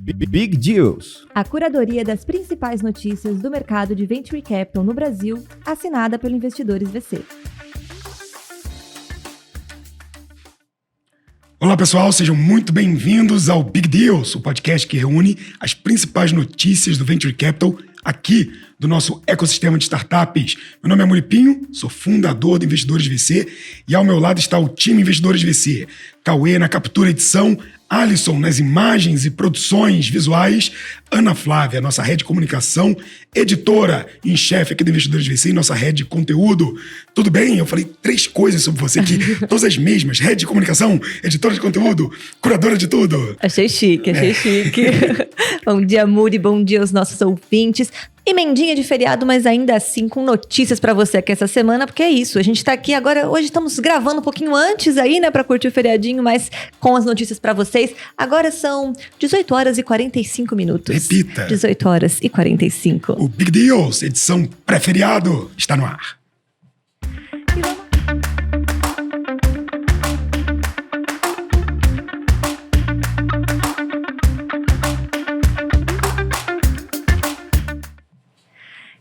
Big Deals. A curadoria das principais notícias do mercado de Venture Capital no Brasil, assinada pelo Investidores VC. Olá pessoal, sejam muito bem-vindos ao Big Deals, o podcast que reúne as principais notícias do Venture Capital aqui do nosso ecossistema de startups. Meu nome é Muripinho, sou fundador do Investidores VC e ao meu lado está o time Investidores VC. Cauê na captura e edição, Alisson nas imagens e produções visuais, Ana Flávia, nossa head de comunicação, editora em chefe aqui do Investidores VC e nossa head de conteúdo. Tudo bem? Eu falei 3 coisas sobre você aqui, todas as mesmas: head de comunicação, editora de conteúdo, curadora de tudo. Achei chique. Bom dia, Muri, bom dia aos nossos ouvintes. Emendinha de feriado, mas ainda assim com notícias pra você aqui essa semana, porque é isso, a gente tá aqui agora, hoje estamos gravando um pouquinho antes aí, né, pra curtir o feriadinho, mas com as notícias pra vocês. Agora são 18 horas e 45 minutos. Repita. 18 horas e 45. O Big Deals, edição pré-feriado, está no ar.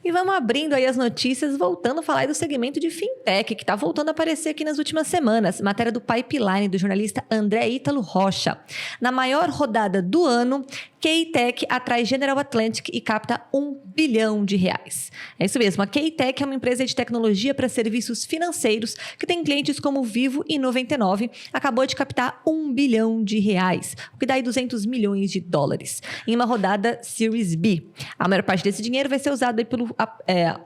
E vamos abrindo aí as notícias, voltando a falar aí do segmento de fintech, que está voltando a aparecer aqui nas últimas semanas. Matéria do Pipeline, do jornalista André Ítalo Rocha. Na maior rodada do ano, K-Tech atrai General Atlantic e capta R$1 bilhão. É isso mesmo, a K-Tech é uma empresa de tecnologia para serviços financeiros que tem clientes como Vivo e 99, acabou de captar R$1 bilhão, o que dá aí $200 milhões, em uma rodada Series B. A maior parte desse dinheiro vai ser usado aí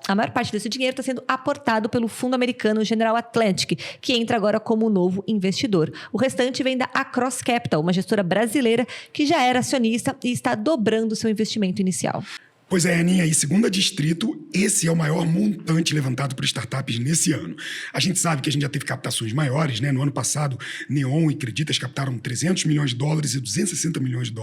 a maior parte desse dinheiro está sendo aportado pelo fundo americano General Atlantic, que entra agora como novo investidor. O restante vem da Across Capital, uma gestora brasileira que já era acionista e está dobrando seu investimento inicial. Pois é, Aninha, e segundo a Distrito, esse é o maior montante levantado por startups nesse ano. A gente sabe que a gente já teve captações maiores, né? No ano passado, Neon e Creditas captaram $300 milhões e $260 milhões,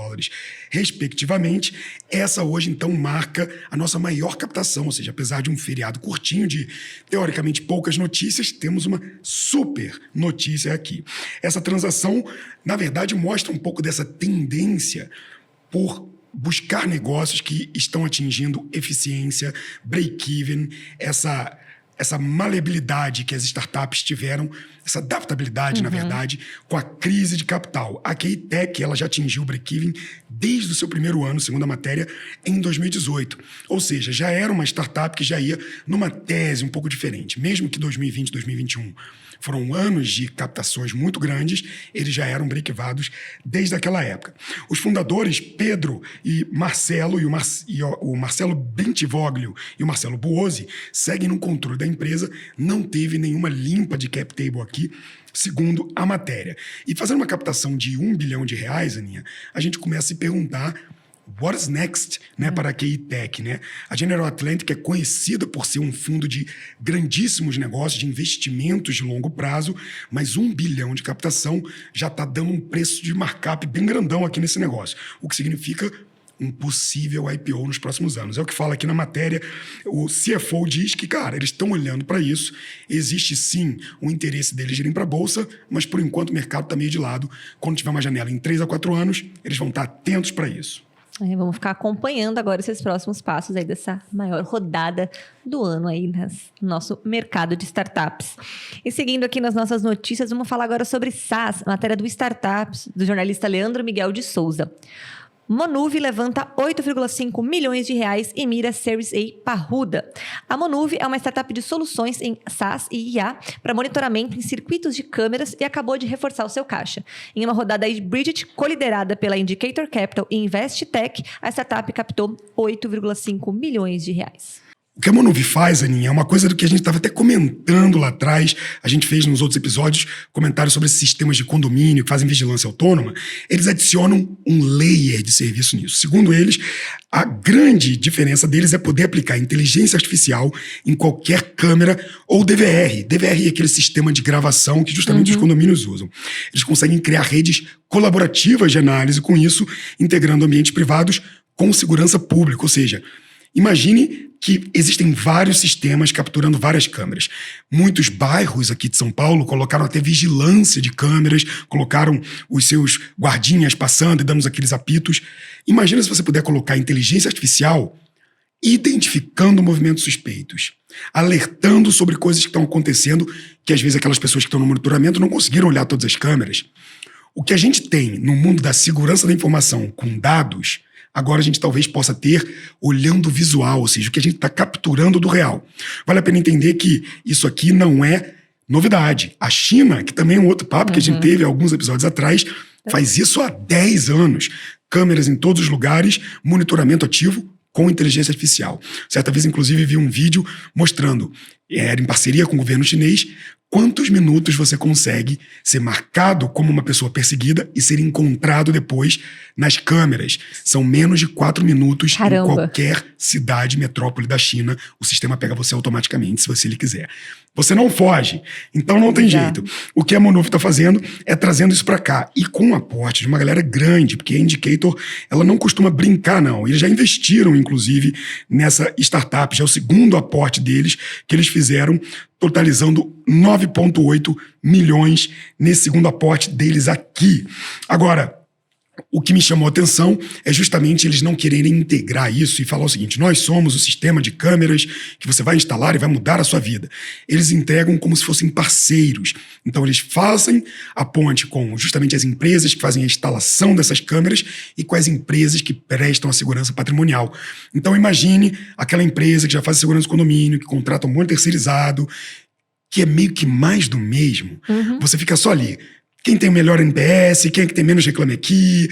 respectivamente. Essa hoje, então, marca a nossa maior captação, ou seja, apesar de um feriado curtinho de, teoricamente, poucas notícias, temos uma super notícia aqui. Essa transação, na verdade, mostra um pouco dessa tendência por buscar negócios que estão atingindo eficiência, break-even, essa maleabilidade que as startups tiveram, essa adaptabilidade, na verdade, com a crise de capital. A K-Tech, ela já atingiu o break-even desde o seu primeiro ano, segundo a matéria, em 2018. Ou seja, já era uma startup que já ia numa tese um pouco diferente. Mesmo que 2020 e 2021 foram anos de captações muito grandes, eles já eram break-evados desde aquela época. Os fundadores, Pedro e Marcelo, o Marcelo Bentivoglio e o Marcelo Buozzi, seguem no controle da empresa. Não teve nenhuma limpa de cap table aqui, segundo a matéria. E fazendo uma captação de R$1 bilhão, Aninha, a gente começa a se perguntar what's next, né, para a K-Tech, né? A General Atlantic é conhecida por ser um fundo de grandíssimos negócios, de investimentos de longo prazo, mas R$1 bilhão de captação já está dando um preço de markup bem grandão aqui nesse negócio, o que significa um possível IPO nos próximos anos. É o que fala aqui na matéria. O CFO diz que, cara, eles estão olhando para isso. Existe, sim, o interesse deles de irem para a Bolsa, mas, por enquanto, o mercado está meio de lado. Quando tiver uma janela em 3 a 4 anos, eles vão estar atentos para isso. Vamos ficar acompanhando agora esses próximos passos aí dessa maior rodada do ano aí no nosso mercado de startups. E seguindo aqui nas nossas notícias, vamos falar agora sobre SaaS, matéria do Startups, do jornalista Leandro Miguel de Souza. Monuve levanta R$8,5 milhões e mira Series A parruda. A Monuve é uma startup de soluções em SaaS e IA para monitoramento em circuitos de câmeras e acabou de reforçar o seu caixa. Em uma rodada hybrid coliderada pela Indicator Capital e InvestTech, a startup captou R$8,5 milhões. O que a Monuve faz, Aninha, é uma coisa do que a gente estava até comentando lá atrás. A gente fez nos outros episódios comentários sobre esses sistemas de condomínio que fazem vigilância autônoma. Eles adicionam um layer de serviço nisso. Segundo eles, a grande diferença deles é poder aplicar inteligência artificial em qualquer câmera ou DVR. DVR é aquele sistema de gravação que justamente os condomínios usam. Eles conseguem criar redes colaborativas de análise com isso, integrando ambientes privados com segurança pública, ou seja, Imagine que existem vários sistemas capturando várias câmeras. Muitos bairros aqui de São Paulo colocaram até vigilância de câmeras, colocaram os seus guardinhas passando e dando aqueles apitos. Imagina se você puder colocar inteligência artificial identificando movimentos suspeitos, alertando sobre coisas que estão acontecendo, que às vezes aquelas pessoas que estão no monitoramento não conseguiram olhar todas as câmeras. O que a gente tem no mundo da segurança da informação com dados, agora a gente talvez possa ter olhando o visual, ou seja, o que a gente está capturando do real. Vale a pena entender que isso aqui não é novidade. A China, que também é um outro papo que a gente teve alguns episódios atrás, faz isso há 10 anos. Câmeras em todos os lugares, monitoramento ativo com inteligência artificial. Certa vez, inclusive, vi um vídeo mostrando, era em parceria com o governo chinês, quantos minutos você consegue ser marcado como uma pessoa perseguida e ser encontrado depois nas câmeras. São menos de 4 minutos. Caramba. Em qualquer cidade, metrópole da China. O sistema pega você automaticamente, se você ele quiser. Você não foge, então não tem jeito. O que a Monove está fazendo é trazendo isso para cá. E com o aporte de uma galera grande, porque a Indicator ela não costuma brincar, não. Eles já investiram, inclusive, nessa startup. Já é o segundo aporte deles que eles fizeram, totalizando 9,8 milhões nesse segundo aporte deles aqui. Agora, o que me chamou a atenção é justamente eles não quererem integrar isso e falar o seguinte: nós somos o sistema de câmeras que você vai instalar e vai mudar a sua vida. Eles entregam como se fossem parceiros. Então eles fazem a ponte com justamente as empresas que fazem a instalação dessas câmeras e com as empresas que prestam a segurança patrimonial. Então imagine aquela empresa que já faz segurança do condomínio, que contrata um monte terceirizado, que é meio que mais do mesmo. Você fica só ali. Quem tem o melhor NPS, quem é que tem menos Reclame Aqui,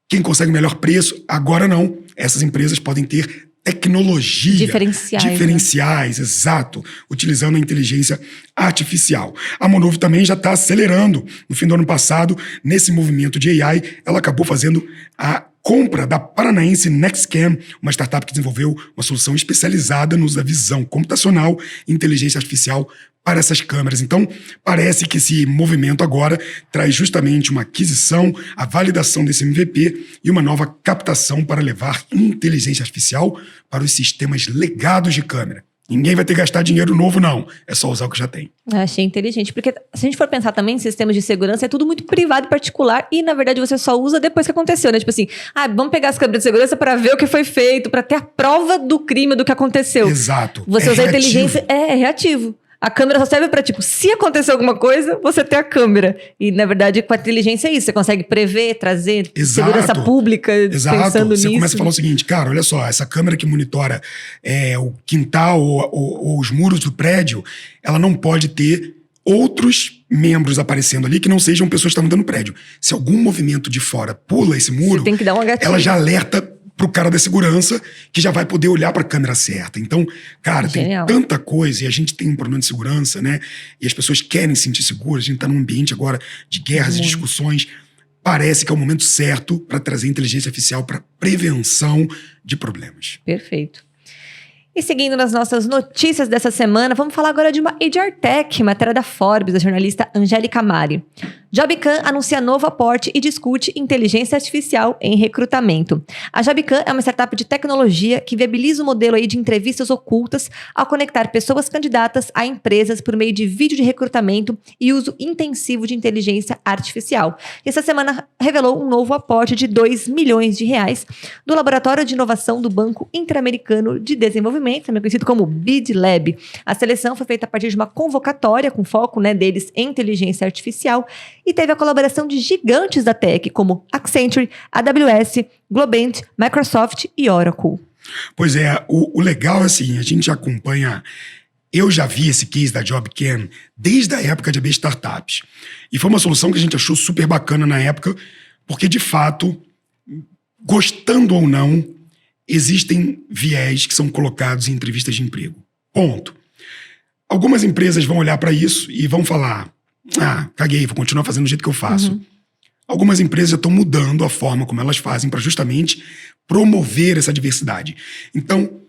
quem consegue o melhor preço. Agora não. Essas empresas podem ter tecnologia. Diferenciais, exato. Utilizando a inteligência artificial. A Monove também já está acelerando. No fim do ano passado, nesse movimento de AI, ela acabou fazendo a compra da paranaense NextCam, uma startup que desenvolveu uma solução especializada no uso da visão computacional e inteligência artificial para essas câmeras. Então, parece que esse movimento agora traz justamente uma aquisição, a validação desse MVP e uma nova captação para levar inteligência artificial para os sistemas legados de câmera. Ninguém vai ter que gastar dinheiro novo, não. É só usar o que já tem. Achei inteligente. Porque se a gente for pensar também em sistemas de segurança, é tudo muito privado e particular. E, na verdade, você só usa depois que aconteceu, né? Tipo assim, vamos pegar as câmeras de segurança para ver o que foi feito, para ter a prova do crime, do que aconteceu. Exato. Você usar a inteligência é reativo. A câmera só serve pra, tipo, se acontecer alguma coisa, você tem a câmera. E, na verdade, com a inteligência é isso. Você consegue prever, trazer segurança pública, pensando nisso. Você começa a falar o seguinte: cara, olha só, essa câmera que monitora o quintal ou os muros do prédio, ela não pode ter outros membros aparecendo ali que não sejam pessoas que estão andando no prédio. Se algum movimento de fora pula esse muro, você tem que dar uma gatilho. Ela já alerta pro cara da segurança, que já vai poder olhar para a câmera certa. Então, cara, Genial. tem tanta coisa, e a gente tem um problema de segurança, né? E as pessoas querem se sentir seguras, a gente tá num ambiente agora de guerras e discussões. Parece que é o momento certo para trazer inteligência artificial para prevenção de problemas. Perfeito. E seguindo nas nossas notícias dessa semana, vamos falar agora de uma HR Tech, matéria da Forbes, da jornalista Angélica Mari. Jobcam anuncia novo aporte e discute inteligência artificial em recrutamento. A Jobcam é uma startup de tecnologia que viabiliza o modelo aí de entrevistas ocultas ao conectar pessoas candidatas a empresas por meio de vídeo de recrutamento e uso intensivo de inteligência artificial. E essa semana revelou um novo aporte de R$2 milhões do Laboratório de Inovação do Banco Interamericano de Desenvolvimento, também conhecido como BID Lab. A seleção foi feita a partir de uma convocatória com foco, deles em inteligência artificial e teve a colaboração de gigantes da tech, como Accenture, AWS, Globant, Microsoft e Oracle. Pois é, o legal é assim, a gente acompanha. Eu já vi esse case da Jobcam desde a época de AB Startups. E foi uma solução que a gente achou super bacana na época, porque, de fato, gostando ou não, existem viés que são colocados em entrevistas de emprego. Ponto. Algumas empresas vão olhar para isso e vão falar: caguei, vou continuar fazendo do jeito que eu faço. Algumas empresas já estão mudando a forma como elas fazem para justamente promover essa diversidade. Então,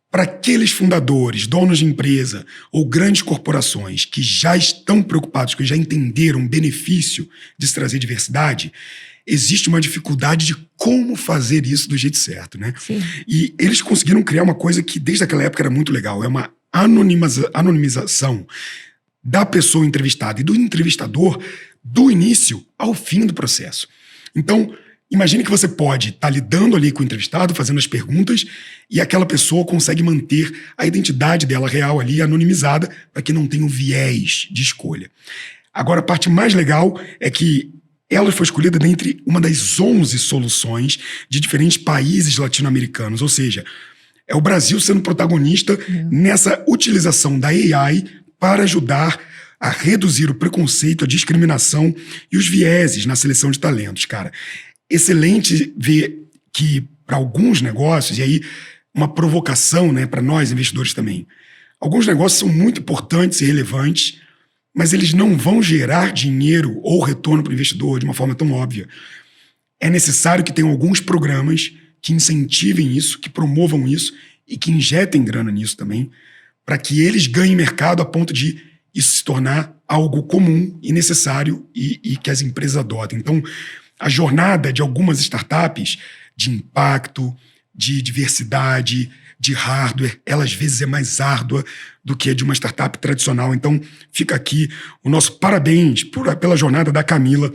para aqueles fundadores, donos de empresa ou grandes corporações que já estão preocupados, que já entenderam o benefício de se trazer diversidade, existe uma dificuldade de como fazer isso do jeito certo, né? Sim. E eles conseguiram criar uma coisa que desde aquela época era muito legal, é uma anonimização da pessoa entrevistada e do entrevistador do início ao fim do processo. Então, imagine que você pode estar lidando ali com o entrevistado, fazendo as perguntas, e aquela pessoa consegue manter a identidade dela real ali, anonimizada, para que não tenha um viés de escolha. Agora, a parte mais legal é que ela foi escolhida dentre uma das 11 soluções de diferentes países latino-americanos, ou seja, é o Brasil sendo protagonista nessa utilização da AI para ajudar a reduzir o preconceito, a discriminação e os vieses na seleção de talentos, cara. Excelente ver que, para alguns negócios, e aí uma provocação, né, para nós investidores também, alguns negócios são muito importantes e relevantes, mas eles não vão gerar dinheiro ou retorno para o investidor de uma forma tão óbvia. É necessário que tenham alguns programas que incentivem isso, que promovam isso e que injetem grana nisso também, para que eles ganhem mercado a ponto de isso se tornar algo comum e necessário e que as empresas adotem. Então, a jornada de algumas startups de impacto, de diversidade, de hardware, ela às vezes é mais árdua do que a de uma startup tradicional. Então, fica aqui o nosso parabéns pela jornada da Camila,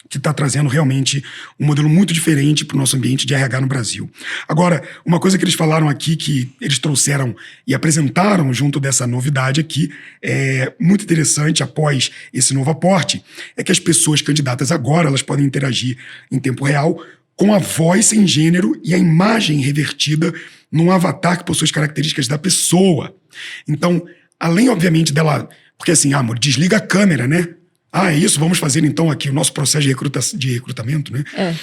que está trazendo realmente um modelo muito diferente para o nosso ambiente de RH no Brasil. Agora, uma coisa que eles falaram aqui, que eles trouxeram e apresentaram junto dessa novidade aqui, é muito interessante após esse novo aporte, é que as pessoas candidatas agora elas podem interagir em tempo real com a voz sem gênero e a imagem revertida num avatar que possui as características da pessoa. Então, além, obviamente, dela... Porque assim, amor, desliga a câmera, né? Ah, é isso, vamos fazer então aqui o nosso processo de recrutamento, né?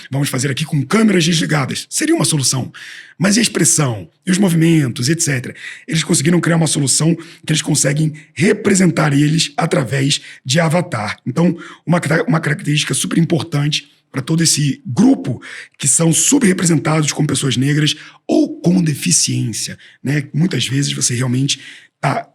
Vamos fazer aqui com câmeras desligadas. Seria uma solução. Mas e a expressão, e os movimentos, etc. Eles conseguiram criar uma solução que eles conseguem representar eles através de avatar. Então, uma característica super importante para todo esse grupo que são subrepresentados como pessoas negras ou com deficiência, né? Muitas vezes você realmente está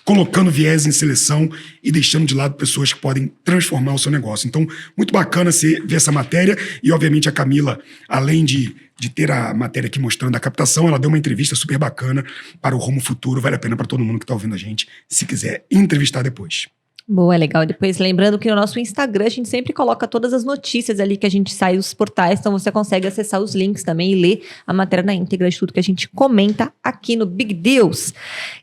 colocando viés em seleção e deixando de lado pessoas que podem transformar o seu negócio. Então, muito bacana você ver essa matéria e, obviamente, a Camila, além de ter a matéria aqui mostrando a captação, ela deu uma entrevista super bacana para o Rumo Futuro. Vale a pena para todo mundo que está ouvindo a gente, se quiser entrevistar depois. Boa, legal. Depois, lembrando que no nosso Instagram a gente sempre coloca todas as notícias ali que a gente sai dos portais, então você consegue acessar os links também e ler a matéria na íntegra de tudo que a gente comenta aqui no Big Deals.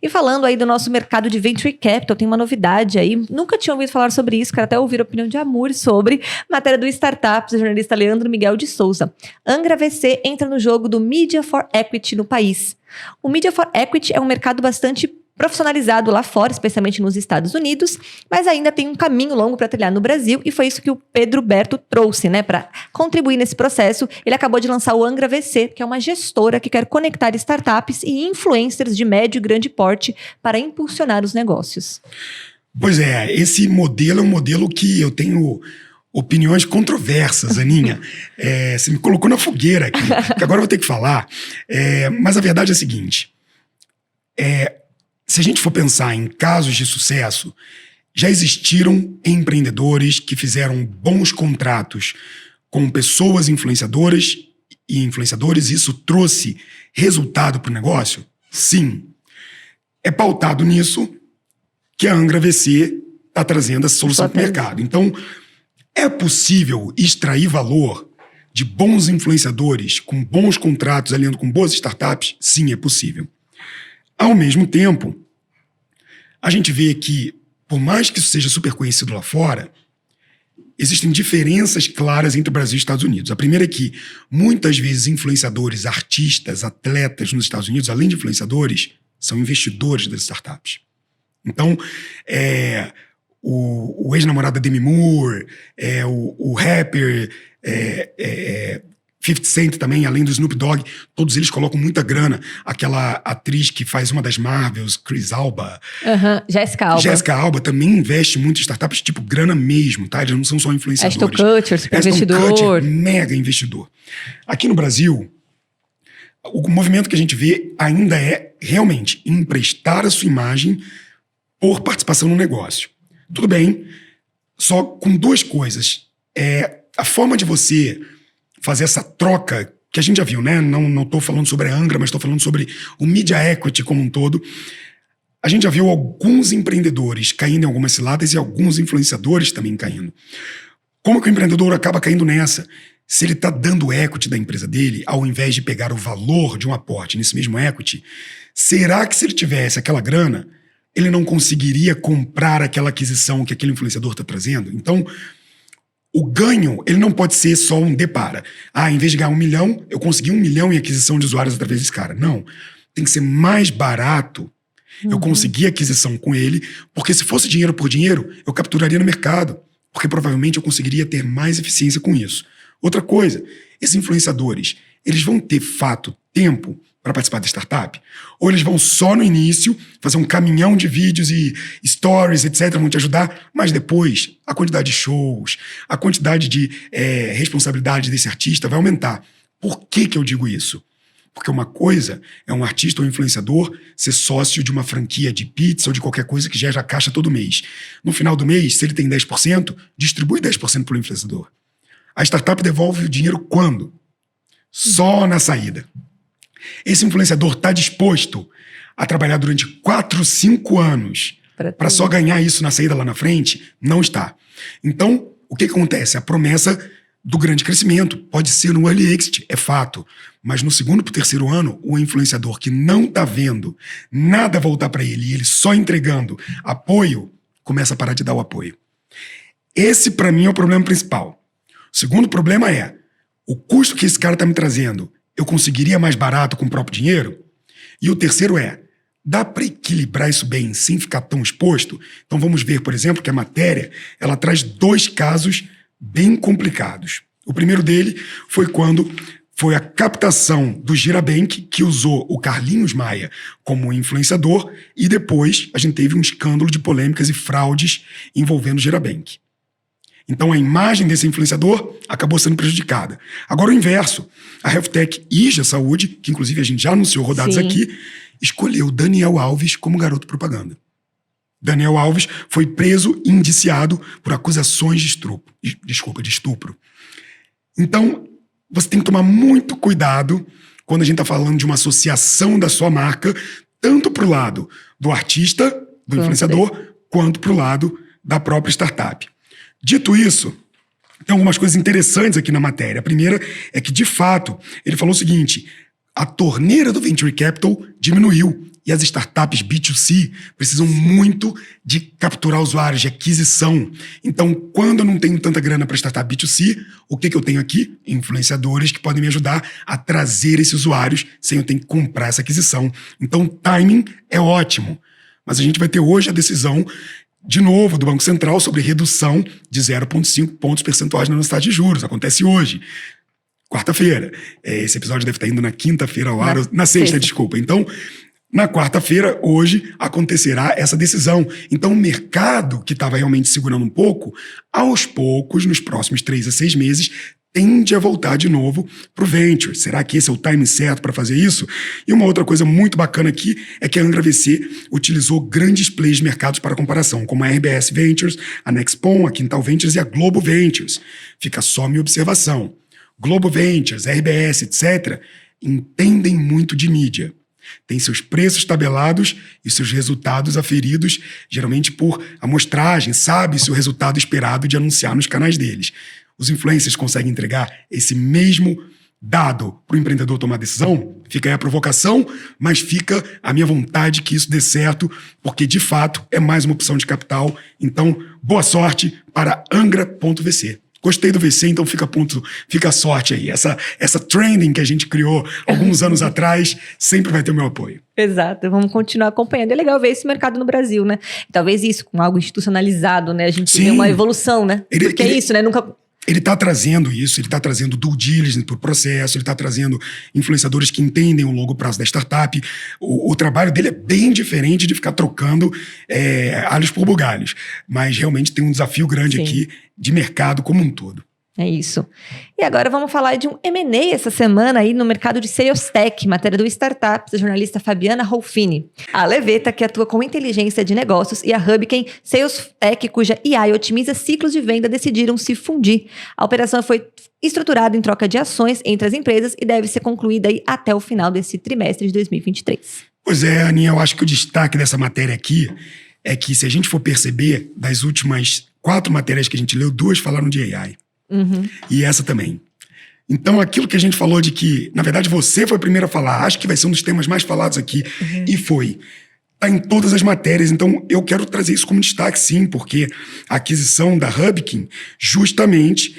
E falando aí do nosso mercado de Venture Capital, tem uma novidade aí, nunca tinha ouvido falar sobre isso, quero até ouvir a opinião de Amur sobre matéria do Startups, do jornalista Leandro Miguel de Souza. Angra VC entra no jogo do Media for Equity no país. O Media for Equity é um mercado bastante profissionalizado lá fora, especialmente nos Estados Unidos, mas ainda tem um caminho longo para trilhar no Brasil, e foi isso que o Pedro Berto trouxe, né, para contribuir nesse processo. Ele acabou de lançar o Angra VC, que é uma gestora que quer conectar startups e influencers de médio e grande porte para impulsionar os negócios. Pois é, esse modelo é um modelo que eu tenho opiniões controversas, Aninha. Você me colocou na fogueira aqui, que agora eu vou ter que falar. Mas a verdade é a seguinte, se a gente for pensar em casos de sucesso, já existiram empreendedores que fizeram bons contratos com pessoas influenciadoras e influenciadores, e isso trouxe resultado para o negócio? Sim. É pautado nisso que a Angra VC está trazendo essa solução para o mercado. Então, é possível extrair valor de bons influenciadores com bons contratos, alinhando com boas startups? Sim, é possível. Ao mesmo tempo, a gente vê que, por mais que isso seja super conhecido lá fora, existem diferenças claras entre o Brasil e os Estados Unidos. A primeira é que, muitas vezes, influenciadores, artistas, atletas nos Estados Unidos, além de influenciadores, são investidores das startups. Então, o ex-namorado da Demi Moore, o rapper 50 Cent também, além do Snoop Dogg, todos eles colocam muita grana. Aquela atriz que faz uma das Marvels, Chris Alba. Jessica Alba também investe muito em startups, tipo grana mesmo, tá? Eles não são só influenciadores. Ashton Kutcher, super investidor. Kutcher, mega investidor. Aqui no Brasil, o movimento que a gente vê ainda é realmente emprestar a sua imagem por participação no negócio. Tudo bem, só com duas coisas. a forma de você fazer essa troca, que a gente já viu, né? Não estou falando sobre a Angra, mas estou falando sobre o Media Equity como um todo. A gente já viu alguns empreendedores caindo em algumas ciladas e alguns influenciadores também caindo. Como que o empreendedor acaba caindo nessa? Se ele está dando equity da empresa dele, ao invés de pegar o valor de um aporte nesse mesmo equity, será que se ele tivesse aquela grana, ele não conseguiria comprar aquela aquisição que aquele influenciador está trazendo? Então, o ganho, ele não pode ser só um depara. Em vez de ganhar 1 milhão, eu consegui 1 milhão em aquisição de usuários através desse cara. Não. Tem que ser mais barato eu conseguir aquisição com ele, porque se fosse dinheiro por dinheiro, eu capturaria no mercado, porque provavelmente eu conseguiria ter mais eficiência com isso. Outra coisa, esses influenciadores, eles vão ter fato tempo para participar da startup? Ou eles vão só no início fazer um caminhão de vídeos e stories, etc., vão te ajudar, mas depois a quantidade de shows, a quantidade de responsabilidade desse artista vai aumentar. Por que eu digo isso? Porque uma coisa é um artista ou um influenciador ser sócio de uma franquia de pizza ou de qualquer coisa que gera caixa todo mês. No final do mês, se ele tem 10%, distribui 10% para o influenciador. A startup devolve o dinheiro quando? Só na saída. Esse influenciador está disposto a trabalhar durante 4, 5 anos para só ganhar isso na saída lá na frente? Não está. Então, o que acontece? A promessa do grande crescimento pode ser no early exit, é fato. Mas no segundo para o terceiro ano, o influenciador que não está vendo nada voltar para ele e ele só entregando apoio, começa a parar de dar o apoio. Esse, para mim, é o problema principal. O segundo problema é o custo que esse cara está me trazendo. Eu conseguiria mais barato com o próprio dinheiro? E o terceiro é, dá para equilibrar isso bem sem ficar tão exposto? Então vamos ver, por exemplo, que a matéria ela traz 2 casos bem complicados. O primeiro dele foi quando foi a captação do Girabank, que usou o Carlinhos Maia como influenciador, e depois a gente teve um escândalo de polêmicas e fraudes envolvendo o Girabank. Então a imagem desse influenciador acabou sendo prejudicada. Agora o inverso. A HealthTech Ija Saúde, que inclusive a gente já anunciou rodados aqui, escolheu Daniel Alves como garoto propaganda. Daniel Alves foi preso e indiciado por acusações de estupro. Então, você tem que tomar muito cuidado quando a gente está falando de uma associação da sua marca, tanto para o lado do artista, do influenciador, quanto para o lado da própria startup. Dito isso, tem algumas coisas interessantes aqui na matéria. A primeira é que, de fato, ele falou o seguinte: a torneira do Venture Capital diminuiu e as startups B2C precisam muito de capturar usuários, de aquisição. Então, quando eu não tenho tanta grana para startup B2C, o que eu tenho aqui? Influenciadores que podem me ajudar a trazer esses usuários sem eu ter que comprar essa aquisição. Então, o timing é ótimo. Mas a gente vai ter hoje a decisão, de novo, do Banco Central sobre redução de 0,5 pontos percentuais na taxa de juros. Acontece hoje. Quarta-feira. Esse episódio deve estar indo na quinta-feira ao ar, na sexta, desculpa. Então, na quarta-feira, hoje, acontecerá essa decisão. Então, o mercado, que estava realmente segurando um pouco, aos poucos, nos próximos 3 a 6 meses, tende a voltar de novo para o Venture. Será que esse é o timing certo para fazer isso? E uma outra coisa muito bacana aqui é que a Angra VC utilizou grandes players de mercados para comparação, como a RBS Ventures, a Nexpon, a Quintal Ventures e a Globo Ventures. Fica só minha observação. Globo Ventures, RBS, etc., entendem muito de mídia. Tem seus preços tabelados e seus resultados aferidos, geralmente por amostragem, sabe-se o resultado esperado de anunciar nos canais deles. Os influencers conseguem entregar esse mesmo dado para o empreendedor tomar decisão? Fica aí a provocação, mas fica a minha vontade que isso dê certo, porque de fato é mais uma opção de capital. Então, boa sorte para Angra.vc. Gostei do VC, então fica a sorte aí. Essa trending que a gente criou alguns anos atrás sempre vai ter o meu apoio. Exato, vamos continuar acompanhando. É legal ver esse mercado no Brasil, né? Talvez isso, com algo institucionalizado, né? A gente vê uma evolução, né? Porque é isso, né? Ele está trazendo isso, ele está trazendo due diligence para o processo, ele está trazendo influenciadores que entendem o longo prazo da startup. O trabalho dele é bem diferente de ficar trocando alhos por bugalhos. Mas realmente tem um desafio grande aqui de mercado como um todo. É isso. E agora vamos falar de um M&A essa semana aí no mercado de Sales Tech, matéria do Startups, da jornalista Fabiana Rolfini. A Leveta, que atua com inteligência de negócios, e a Hubken Sales Tech, cuja AI otimiza ciclos de venda, decidiram se fundir. A operação foi estruturada em troca de ações entre as empresas e deve ser concluída aí até o final desse trimestre de 2023. Pois é, Aninha, eu acho que o destaque dessa matéria aqui é que, se a gente for perceber, das últimas 4 matérias que a gente leu, 2 falaram de AI. E essa também. Então, aquilo que a gente falou de que, na verdade, você foi a primeira a falar, acho que vai ser um dos temas mais falados aqui, e foi. Está em todas as matérias, então eu quero trazer isso como destaque, sim, porque a aquisição da Hubken justamente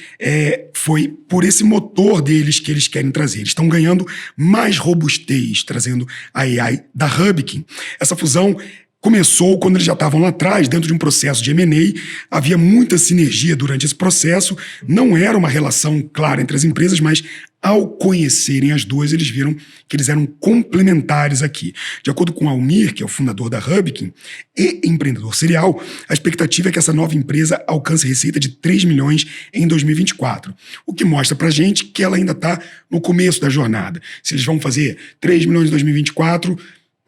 foi por esse motor deles que eles querem trazer. Eles estão ganhando mais robustez, trazendo a AI da Hubken. Essa fusão começou quando eles já estavam lá atrás, dentro de um processo de M&A. Havia muita sinergia durante esse processo. Não era uma relação clara entre as empresas, mas ao conhecerem as duas, eles viram que eles eram complementares aqui. De acordo com Almir, que é o fundador da Hubken e empreendedor serial, a expectativa é que essa nova empresa alcance receita de 3 milhões em 2024. O que mostra pra gente que ela ainda está no começo da jornada. Se eles vão fazer 3 milhões em 2024...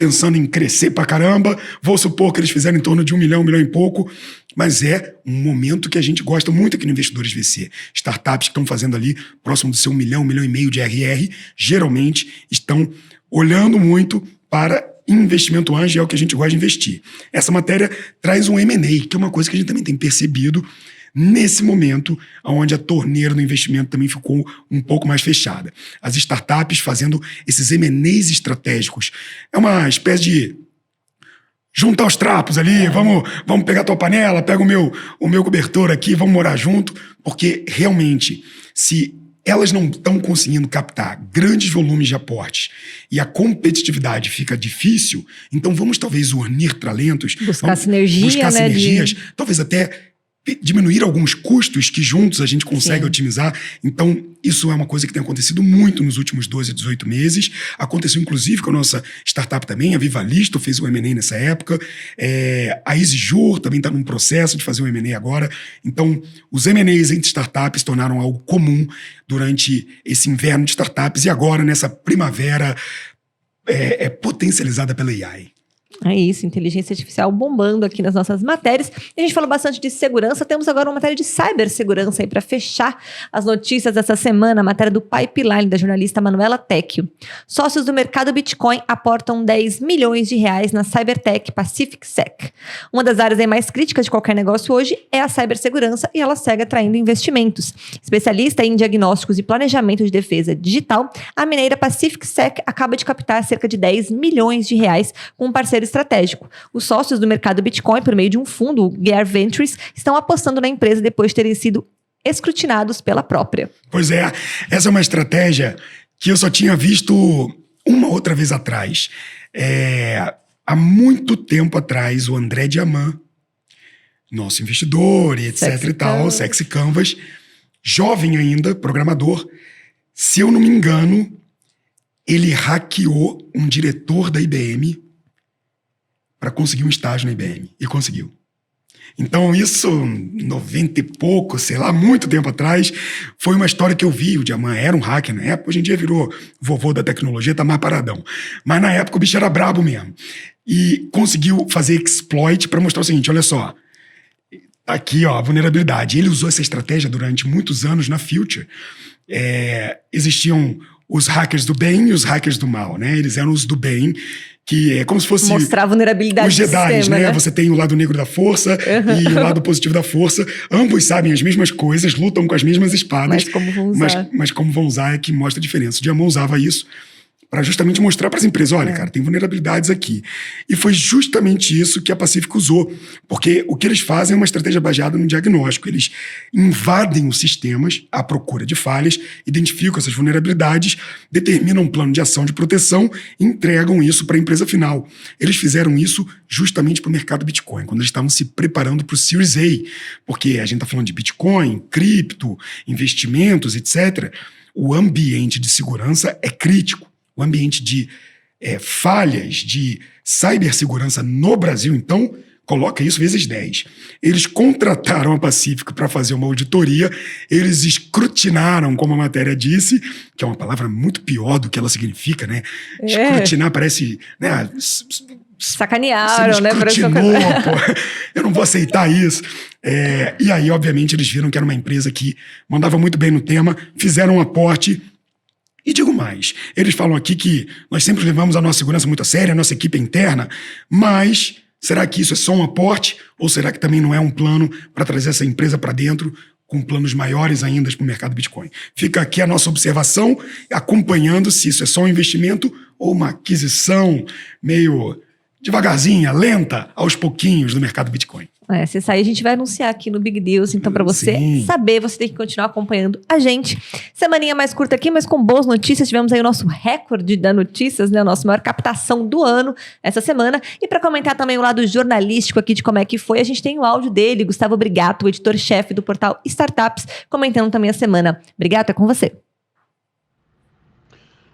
pensando em crescer pra caramba, vou supor que eles fizeram em torno de 1 milhão e pouco, mas é um momento que a gente gosta muito aqui no Investidores VC. Startups que estão fazendo ali próximo do seu 1 milhão e meio de RR, geralmente estão olhando muito para investimento anjo, é o que a gente gosta de investir. Essa matéria traz um M&A, que é uma coisa que a gente também tem percebido nesse momento, onde a torneira do investimento também ficou um pouco mais fechada. As startups fazendo esses M&As estratégicos. É uma espécie de juntar os trapos ali, vamos pegar tua panela, pega o meu cobertor aqui, vamos morar junto, porque realmente, se elas não estão conseguindo captar grandes volumes de aportes e a competitividade fica difícil, então vamos talvez unir talentos, buscar sinergias, talvez até diminuir alguns custos que juntos a gente consegue otimizar. Então, isso é uma coisa que tem acontecido muito nos últimos 12 a 18 meses. Aconteceu, inclusive, com a nossa startup também. A Vivalisto fez um M&A nessa época. A EasyJur também está num processo de fazer um M&A agora. Então, os M&As entre startups se tornaram algo comum durante esse inverno de startups e agora, nessa primavera, potencializada pela AI. É isso, inteligência artificial bombando aqui nas nossas matérias. A gente falou bastante de segurança, temos agora uma matéria de cibersegurança aí para fechar as notícias dessa semana, a matéria do Pipeline, da jornalista Manuela Tecchio. Sócios do mercado Bitcoin aportam 10 milhões de reais na Cybertech PacificSec. Uma das áreas aí mais críticas de qualquer negócio hoje é a cibersegurança e ela segue atraindo investimentos. Especialista em diagnósticos e planejamento de defesa digital, a mineira PacificSec acaba de captar cerca de 10 milhões de reais com um parceiro estratégico. Os sócios do mercado Bitcoin, por meio de um fundo, o Gear Ventures, estão apostando na empresa depois de terem sido escrutinados pela própria. Pois é, essa é uma estratégia que eu só tinha visto uma outra vez atrás. Há muito tempo atrás, o André Diamant, nosso investidor e etc e tal, Sexy Canvas, jovem ainda, programador, se eu não me engano, ele hackeou um diretor da IBM para conseguir um estágio na IBM. E conseguiu. Então, isso, 90 e pouco, sei lá, muito tempo atrás, foi uma história que eu vi. O Diamant era um hacker na época, hoje em dia virou vovô da tecnologia, tá mais paradão. Mas na época o bicho era brabo mesmo. E conseguiu fazer exploit para mostrar o seguinte, olha só, aqui ó, a vulnerabilidade. Ele usou essa estratégia durante muitos anos na Future. Existiam os hackers do bem e os hackers do mal, né? Eles eram os do bem, que é como se fosse mostrar a vulnerabilidade os Jedi, do sistema, né? Você tem o lado negro da força e o lado positivo da força. Ambos sabem as mesmas coisas, lutam com as mesmas espadas. Mas como vão usar. Mas como vão usar é que mostra a diferença. O Diamant usava isso para justamente mostrar para as empresas, olha, cara, tem vulnerabilidades aqui. E foi justamente isso que a Pacific usou, porque o que eles fazem é uma estratégia baseada no diagnóstico. Eles invadem os sistemas à procura de falhas, identificam essas vulnerabilidades, determinam um plano de ação de proteção e entregam isso para a empresa final. Eles fizeram isso justamente para o mercado Bitcoin, quando eles estavam se preparando para o Series A, porque a gente está falando de Bitcoin, cripto, investimentos, etc. O ambiente de segurança é crítico. O ambiente de falhas, de cibersegurança no Brasil, então, coloca isso vezes 10. Eles contrataram a Pacífico para fazer uma auditoria, eles escrutinaram, como a matéria disse, que é uma palavra muito pior do que ela significa, né? Escrutinar parece, né? Sacanearam, né? Pô, eu não vou aceitar isso. E aí, obviamente, eles viram que era uma empresa que mandava muito bem no tema, fizeram um aporte. E digo mais, eles falam aqui que nós sempre levamos a nossa segurança muito a sério, a nossa equipe interna, mas será que isso é só um aporte? Ou será que também não é um plano para trazer essa empresa para dentro com planos maiores ainda para o mercado Bitcoin? Fica aqui a nossa observação, acompanhando se isso é só um investimento ou uma aquisição meio devagarzinha, lenta, aos pouquinhos do mercado Bitcoin. Se sair, a gente vai anunciar aqui no Big Deals. Então, para você saber, você tem que continuar acompanhando a gente. Semaninha mais curta aqui, mas com boas notícias. Tivemos aí o nosso recorde da notícias, né? O nosso maior captação do ano essa semana. E para comentar também o lado jornalístico aqui de como é que foi, a gente tem o áudio dele, Gustavo Brigato, o editor-chefe do portal Startups, comentando também a semana. Brigato, é com você.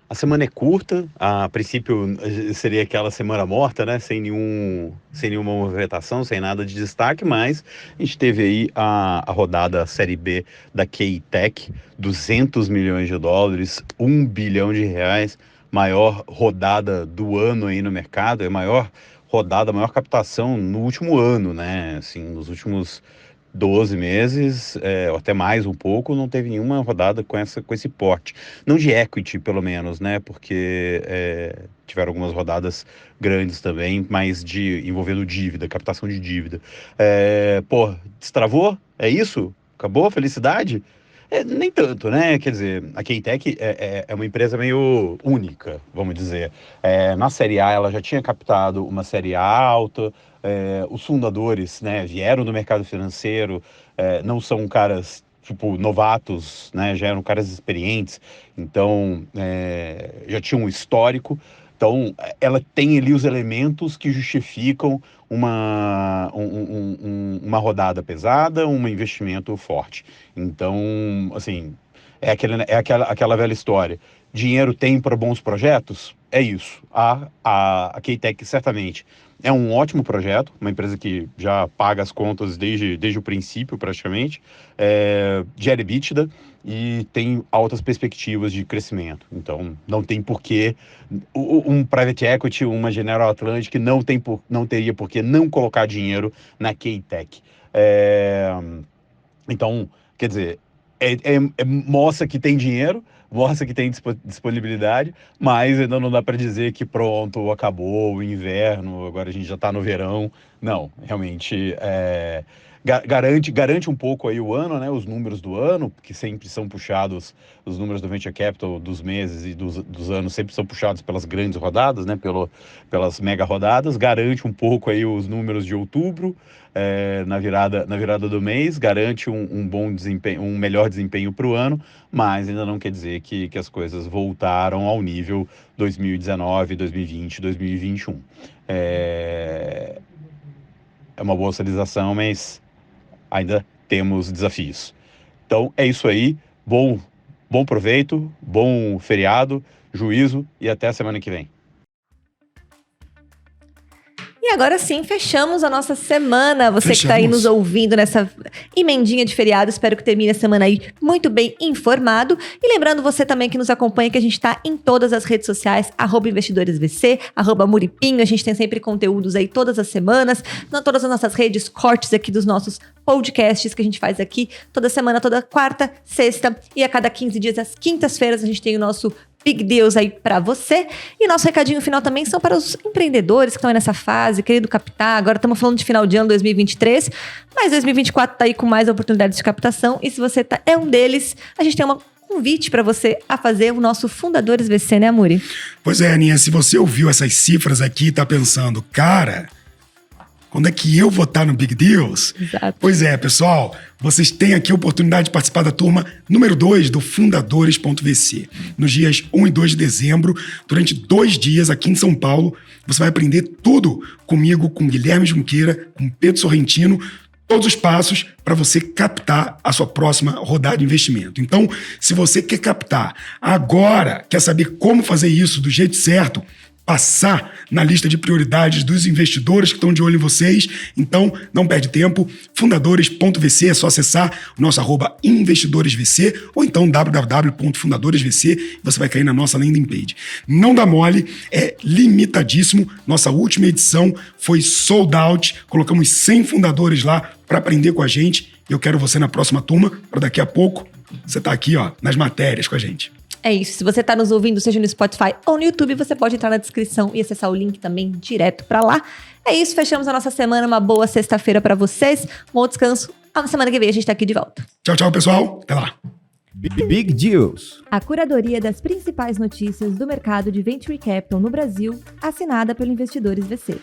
A semana é curta, a princípio seria aquela semana morta, né? Sem nenhuma movimentação, sem nada de destaque, mas a gente teve aí a rodada Série B da K-Tech, 200 milhões de dólares, 1 bilhão de reais, maior rodada do ano aí no mercado, é a maior rodada, a maior captação no último ano, né? Assim, nos últimos 12 meses, ou até mais um pouco, não teve nenhuma rodada com esse porte. Não de equity, pelo menos, né? Porque tiveram algumas rodadas grandes também, mas envolvendo dívida, captação de dívida. Destravou? É isso? Acabou? Felicidade? Nem tanto, né? Quer dizer, a K-Tech é uma empresa meio única, vamos dizer. Na Série A, ela já tinha captado uma Série A alta. Os fundadores, né, vieram do mercado financeiro, não são caras tipo novatos, né, já eram caras experientes, então já tinham um histórico. Então ela tem ali os elementos que justificam uma rodada pesada, um investimento forte. Então, assim, aquela velha história. Dinheiro tem para bons projetos? É isso. A K-Tech certamente é um ótimo projeto, uma empresa que já paga as contas desde o princípio, praticamente, gera EBITDA e tem altas perspectivas de crescimento. Então, não tem porquê um private equity, uma General Atlantic não teria por que não colocar dinheiro na K-Tech. Então, quer dizer, mostra que tem dinheiro, mostra que tem disponibilidade, mas ainda não dá para dizer que pronto, acabou o inverno, agora a gente já está no verão. Não, realmente garante um pouco aí o ano, né? Os números do ano, que sempre são puxados, os números do Venture Capital dos meses e dos anos sempre são puxados pelas grandes rodadas, né? Pelas mega rodadas, garante um pouco aí os números de outubro, na virada do mês, garante um bom desempenho, um melhor desempenho para o ano, mas ainda não quer dizer que as voltaram ao nível 2019, 2020, 2021. É uma boa sinalização, mas ainda temos desafios. Então é isso aí, bom proveito, bom feriado, juízo e até a semana que vem. E agora sim, fechamos a nossa semana. Você que está aí nos ouvindo nessa emendinha de feriado, espero que termine a semana aí muito bem informado. E lembrando você também que nos acompanha que a gente está em todas as redes sociais, @investidoresvc, @muripinho. A gente tem sempre conteúdos aí todas as semanas, em todas as nossas redes, cortes aqui dos nossos podcasts que a gente faz aqui toda semana, toda quarta, sexta e a cada 15 dias, às quintas-feiras, a gente tem o nosso Big Deals aí pra você. E nosso recadinho final também são para os empreendedores que estão aí nessa fase, querendo captar. Agora estamos falando de final de ano 2023, mas 2024 tá aí com mais oportunidades de captação. E se você é um deles, a gente tem um convite para você a fazer o nosso Fundadores VC, né, Amuri? Pois é, Aninha, se você ouviu essas cifras aqui e tá pensando, cara, quando é que eu vou estar no Big Deals? Exato. Pois é, pessoal, vocês têm aqui a oportunidade de participar da turma número 2 do Fundadores.vc. Nos dias 1 e 2 de dezembro, durante 2 dias aqui em São Paulo, você vai aprender tudo comigo, com Guilherme Junqueira, com Pedro Sorrentino, todos os passos para você captar a sua próxima rodada de investimento. Então, se você quer captar agora, quer saber como fazer isso do jeito certo, passar na lista de prioridades dos investidores que estão de olho em vocês. Então, não perde tempo. Fundadores.vc, é só acessar o nosso @investidoresvc ou então www.fundadoresvc, você vai cair na nossa landing page. Não dá mole, é limitadíssimo. Nossa última edição foi sold out. Colocamos 100 fundadores lá para aprender com a gente. Eu quero você na próxima turma, para daqui a pouco você tá aqui, ó, nas matérias com a gente. É isso. Se você está nos ouvindo, seja no Spotify ou no YouTube, você pode entrar na descrição e acessar o link também direto para lá. É isso, fechamos a nossa semana. Uma boa sexta-feira para vocês. Um bom descanso. Na semana que vem a gente está aqui de volta. Tchau, tchau, pessoal. Até lá. Big Deals. A curadoria das principais notícias do mercado de Venture Capital no Brasil, assinada pelo Investidores VC.